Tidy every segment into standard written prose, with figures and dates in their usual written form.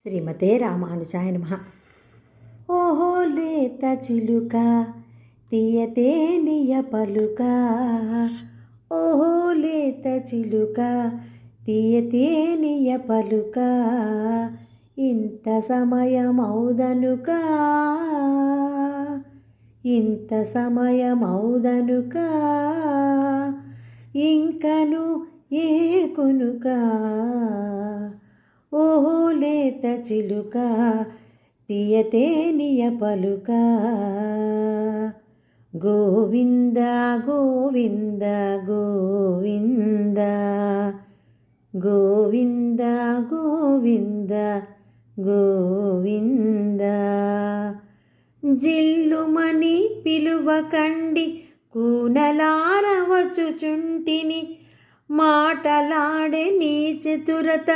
శ్రీమతే రామానుజాయ నమః. ఓహో లేత చిలుక తీయతేనియ పలుక, ఓహో లేత చిలుక తీయతేనియ పలుక, ఇంత సమయమౌదనుక, ఇంత సమయమౌదనుక, ఇంకను ఏకునుక. ఓహో లేత చిలుక తీయతేనియ పలుక, గోవింద గోవింద గోవింద, గోవింద గోవింద గోవింద. జిల్లుమని పిలువకండి కూనలారవచుచుంటిని, మాటలాడే నీ చతురత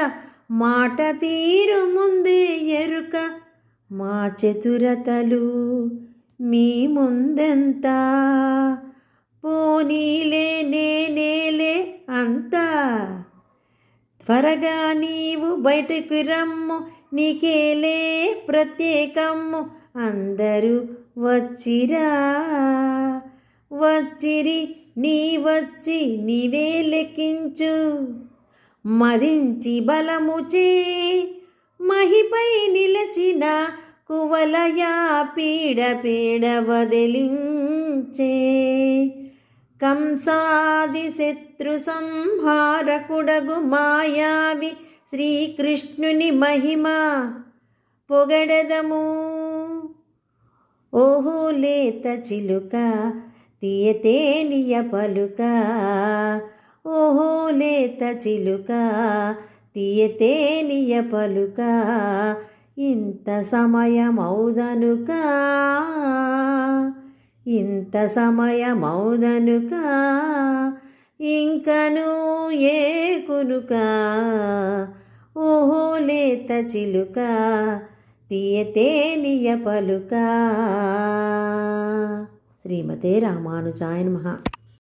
మాట తీరు ముందే ఎరుక. మా చతురతలు మీ ముందెంత, పోనీలే నేనేలే అంతా. త్వరగా నీవు బయటకు రమ్ము, నీకేలే ప్రత్యేకమ్ము. అందరూ వచ్చిరా వచ్చిరి, నీ వచ్చి నీవే లెక్కించు. మదించి బలముచే మహిపై నిలచిన కువలయా పీడ పీడ వదిలించే. కంసాది శత్రు సంహారకుడగు మాయావి శ్రీకృష్ణుని మహిమ పొగడదము. ఓహో లేత చిలుక తీయతేనియ పలుక, ఓహో లేత చిలుక తీయతేనియ పలుక, ఇంత సమయమౌదనుక, ఇంత సమయమౌదనుక, ఇంకను ఏకునుక. ఓహో లేత చిలుక తీయతేనియ పలుక. శ్రీమతే రామానుజాయ నమః.